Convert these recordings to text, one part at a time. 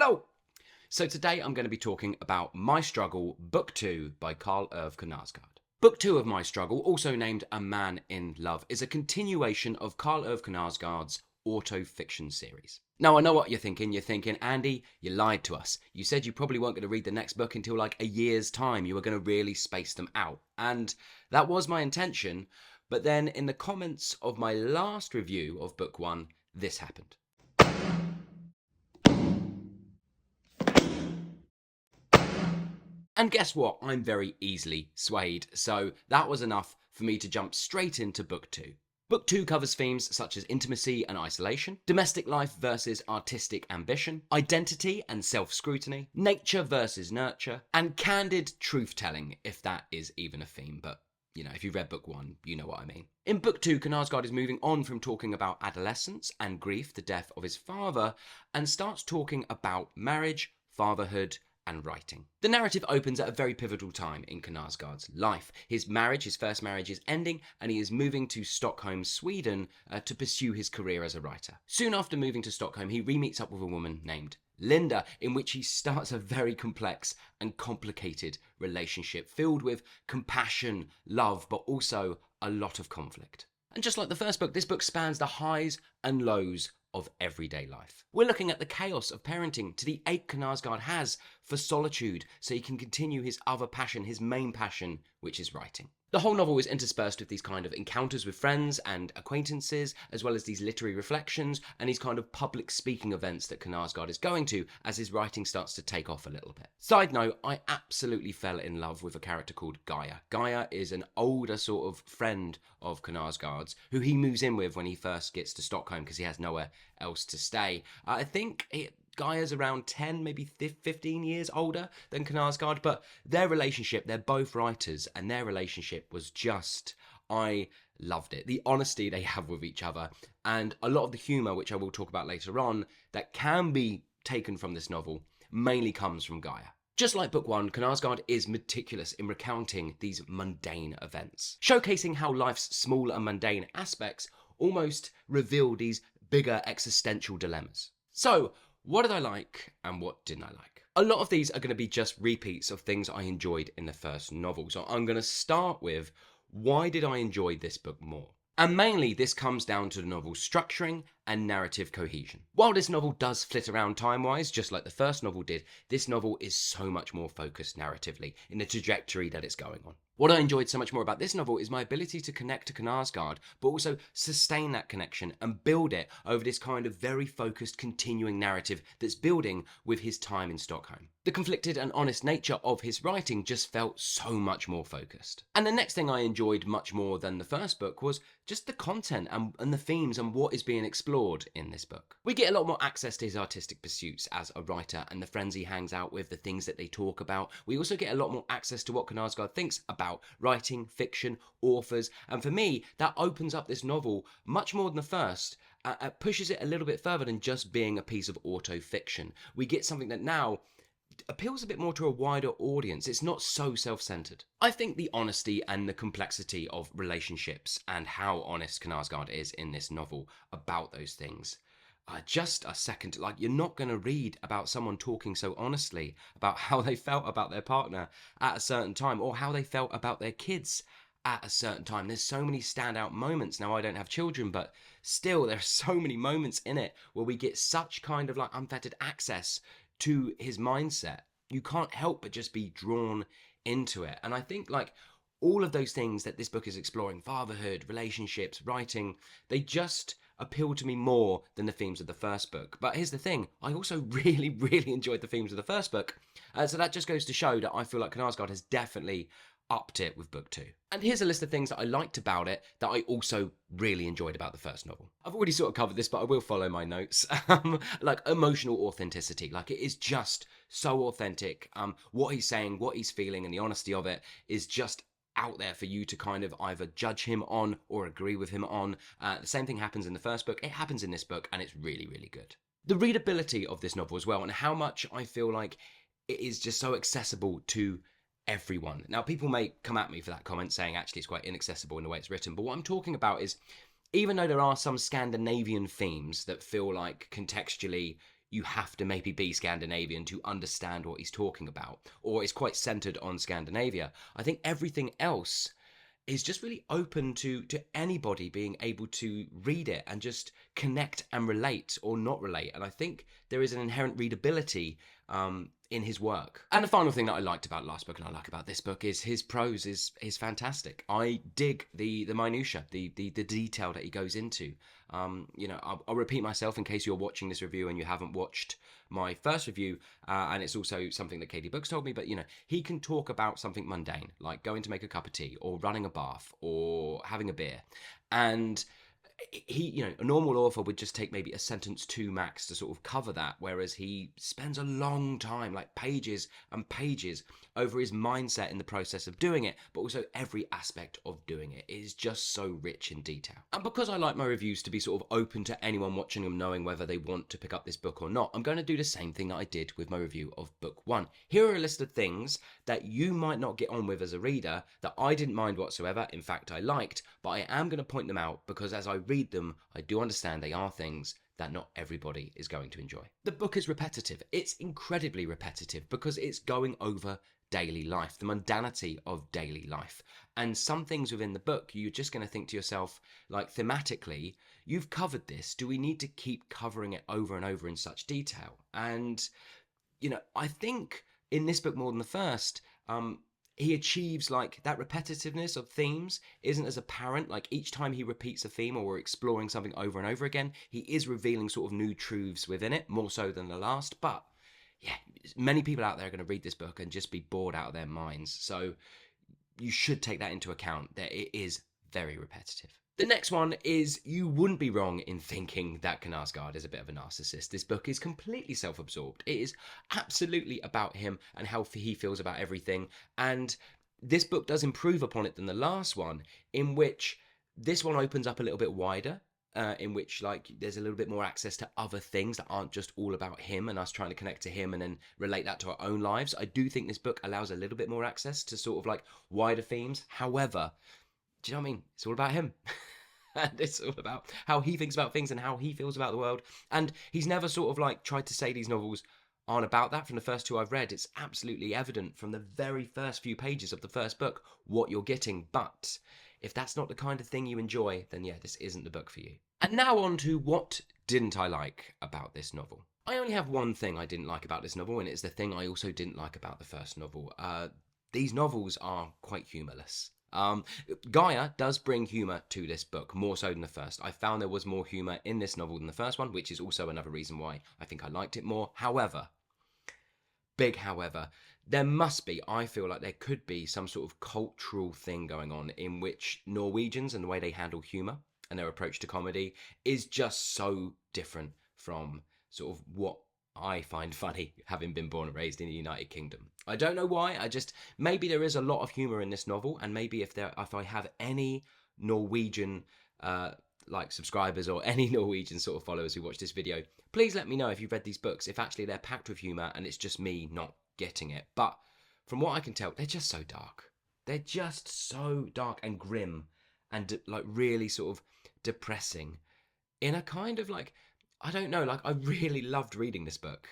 Hello! So today I'm going to be talking about My Struggle, Book 2 by Karl Ove Knausgaard. Book 2 of My Struggle, also named A Man in Love, is a continuation of Karl Ove Knausgaard's auto-fiction series. Now I know what you're thinking. You're thinking, Andy, you lied to us. You said you probably weren't going to read the next book until like a year's time. You were going to really space them out. And that was my intention. But then in the comments of my last review of Book 1, this happened. And guess what? I'm very easily swayed, so that was enough for me to jump straight into Book 2. Book 2 covers themes such as intimacy and isolation, domestic life versus artistic ambition, identity and self-scrutiny, nature versus nurture, and candid truth-telling, if that is even a theme, but you know, if you've read Book 1, you know what I mean. In Book 2, Knausgaard is moving on from talking about adolescence and grief, the death of his father, and starts talking about marriage, fatherhood, and writing. The narrative opens at a very pivotal time in Knausgaard's life. His first marriage is ending, and he is moving to Stockholm, Sweden to pursue his career as a writer. Soon after moving to Stockholm, he re-meets up with a woman named Linda, in which he starts a very complex and complicated relationship filled with compassion, love, but also a lot of conflict. And just like the first book, this book spans the highs and lows of everyday life. We're looking at the chaos of parenting to the ache Knausgaard has for solitude so he can continue his other passion, his main passion, which is writing. The whole novel is interspersed with these kind of encounters with friends and acquaintances, as well as these literary reflections and these kind of public speaking events that Knausgaard is going to as his writing starts to take off a little bit. Side note, I absolutely fell in love with a character called Geir. Geir is an older sort of friend of Knausgaard's who he moves in with when he first gets to Stockholm because he has nowhere else to stay. I think Geir's around 10, maybe 15 years older than Knausgaard, but their relationship, they're both writers, and their relationship was just, I loved it. The honesty they have with each other, and a lot of the humour, which I will talk about later on, that can be taken from this novel, mainly comes from Geir. Just like Book 1, Knausgaard is meticulous in recounting these mundane events, showcasing how life's small and mundane aspects almost reveal these bigger existential dilemmas. So, what did I like and what didn't I like? A lot of these are going to be just repeats of things I enjoyed in the first novel. So I'm going to start with, why did I enjoy this book more? And mainly this comes down to the novel's structuring and narrative cohesion. While this novel does flit around time-wise, just like the first novel did, this novel is so much more focused narratively in the trajectory that it's going on. What I enjoyed so much more about this novel is my ability to connect to Knausgaard, but also sustain that connection and build it over this kind of very focused, continuing narrative that's building with his time in Stockholm. The conflicted and honest nature of his writing just felt so much more focused. And the next thing I enjoyed much more than the first book was just the content and the themes and what is being explored in this book. We get a lot more access to his artistic pursuits as a writer and the friends he hangs out with, the things that they talk about. We also get a lot more access to what Knausgaard thinks about writing, fiction, authors, and for me, that opens up this novel much more than the first. Pushes it a little bit further than just being a piece of auto-fiction. We get something that now appeals a bit more to a wider audience. It's not so self-centered. I think the honesty and the complexity of relationships and how honest Knausgaard is in this novel about those things just a second, like, you're not going to read about someone talking so honestly about how they felt about their partner at a certain time or how they felt about their kids at a certain time. There's so many standout moments. Now, I don't have children, but still, there's so many moments in it where we get such kind of like unfettered access to his mindset. You can't help but just be drawn into it. And I think like all of those things that this book is exploring, fatherhood, relationships, writing, they just appeal to me more than the themes of the first book. But here's the thing, I also really enjoyed the themes of the first book. So that just goes to show that I feel like Knausgaard has definitely upped it with Book 2. And here's a list of things that I liked about it that I also really enjoyed about the first novel. I've already sort of covered this, but I will follow my notes. Like emotional authenticity, like it is just so authentic. What he's saying, what he's feeling, and the honesty of it is just out there for you to kind of either judge him on or agree with him on. The same thing happens in the first book, it happens in this book, and it's really good. The readability of this novel as well, and how much I feel like it is just so accessible to everyone. Now, people may come at me for that comment saying actually it's quite inaccessible in the way it's written, but what I'm talking about is, even though there are some Scandinavian themes that feel like contextually you have to maybe be Scandinavian to understand what he's talking about, or it's quite centered on Scandinavia. I think everything else is just really open to anybody being able to read it and just connect and relate or not relate. And I think there is an inherent readability in his work. And the final thing that I liked about last book and I like about this book is his prose is fantastic. I dig the minutiae, the detail that he goes into. You know, I'll repeat myself in case you're watching this review and you haven't watched my first review, and it's also something that Katie Books told me, but you know, he can talk about something mundane, like going to make a cup of tea or running a bath or having a beer, and he, you know, a normal author would just take maybe a sentence two max to sort of cover that, whereas he spends a long time, like pages and pages, over his mindset in the process of doing it, but also every aspect of doing it. It is just so rich in detail. And because I like my reviews to be sort of open to anyone watching them knowing whether they want to pick up this book or not, I'm going to do the same thing that I did with my review of book one. Here are a list of things that you might not get on with as a reader that I didn't mind whatsoever. In fact, I liked, but I am going to point them out because as I read them, I do understand they are things that not everybody is going to enjoy. The book is repetitive. It's incredibly repetitive because it's going over daily life, the mundanity of daily life. And some things within the book, you're just going to think to yourself, like thematically, you've covered this. Do we need to keep covering it over and over in such detail? And, you know, I think in this book more than the first, he achieves like that repetitiveness of themes isn't as apparent. Like each time he repeats a theme or we're exploring something over and over again, he is revealing sort of new truths within it, more so than the last. But yeah, many people out there are going to read this book and just be bored out of their minds. So you should take that into account, that it is very repetitive. The next one is, you wouldn't be wrong in thinking that Knausgaard is a bit of a narcissist. This book is completely self-absorbed. It is absolutely about him and how he feels about everything. And this book does improve upon it than the last one, in which this one opens up a little bit wider. In which like there's a little bit more access to other things that aren't just all about him and us trying to connect to him and then relate that to our own lives. I do think this book allows a little bit more access to sort of like wider themes. However, do you know what I mean? It's all about him. And it's all about how he thinks about things and how he feels about the world. And he's never sort of like tried to say these novels aren't about that. From the first two I've read, it's absolutely evident from the very first few pages of the first book what you're getting. But if that's not the kind of thing you enjoy, then yeah, this isn't the book for you. And now on to what didn't I like about this novel. I only have one thing I didn't like about this novel, and it's the thing I also didn't like about the first novel. These novels are quite humourless. Geir does bring humour to this book, more so than the first. I found there was more humour in this novel than the first one, which is also another reason why I think I liked it more. However, big however, there must be, I feel like there could be some sort of cultural thing going on in which Norwegians and the way they handle humour and their approach to comedy is just so different from sort of what I find funny, having been born and raised in the United Kingdom. I don't know why, maybe there is a lot of humour in this novel, and maybe if I have any Norwegian like subscribers or any Norwegian sort of followers who watch this video, please let me know if you've read these books, if actually they're packed with humour and it's just me not getting it. But from what I can tell, they're just so dark. They're just so dark and grim and like really sort of depressing in a kind of like, I don't know, like I really loved reading this book,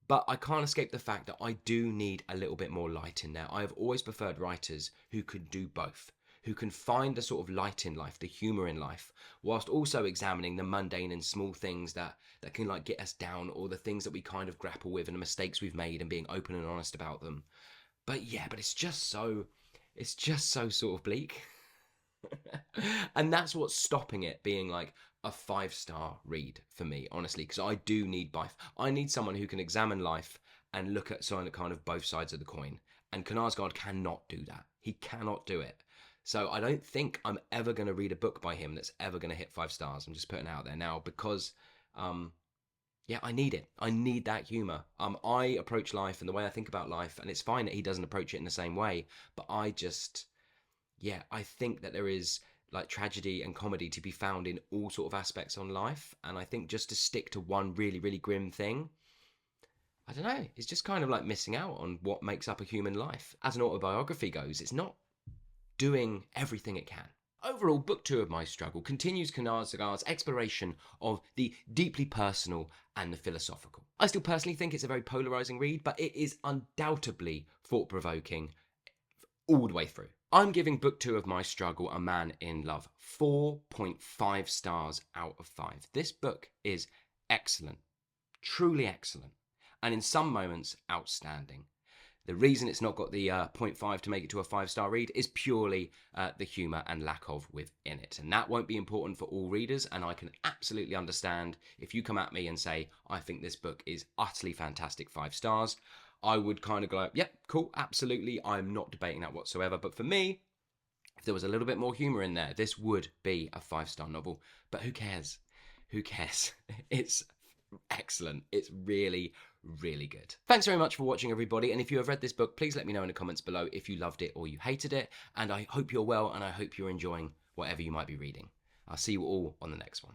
but I can't escape the fact that I do need a little bit more light in there. I have always preferred writers who could do both, who can find the sort of light in life, the humour in life, whilst also examining the mundane and small things that can like get us down, or the things that we kind of grapple with and the mistakes we've made and being open and honest about them. But yeah, but it's just so sort of bleak. And that's what's stopping it being like a 5-star read for me, honestly, because I do need both. I need someone who can examine life and look at kind of both sides of the coin. And Knausgård cannot do that. He cannot do it. So I don't think I'm ever going to read a book by him that's ever going to hit 5 stars. I'm just putting it out there now because, yeah, I need it. I need that humour. I approach life and the way I think about life, and it's fine that he doesn't approach it in the same way, but I think that there is like tragedy and comedy to be found in all sort of aspects on life. And I think just to stick to one really, really grim thing, I don't know, it's just kind of like missing out on what makes up a human life. As an autobiography goes, it's not doing everything it can. Overall, book 2 of My Struggle continues Knausgaard's exploration of the deeply personal and the philosophical. I still personally think it's a very polarising read, but it is undoubtedly thought-provoking all the way through. I'm giving book 2 of My Struggle, A Man in Love, 4.5 stars out of 5. This book is excellent, truly excellent, and in some moments outstanding. The reason it's not got the 0.5 to make it to a 5-star read is purely the humour and lack of within it. And that won't be important for all readers, and I can absolutely understand if you come at me and say, I think this book is utterly fantastic, 5 stars. I would kind of go, yep, cool, absolutely, I'm not debating that whatsoever. But for me, if there was a little bit more humour in there, this would be a 5-star novel. But who cares? Who cares? It's excellent. It's really, really good. Thanks very much for watching, everybody. And if you have read this book, please let me know in the comments below if you loved it or you hated it. And I hope you're well, and I hope you're enjoying whatever you might be reading. I'll see you all on the next one.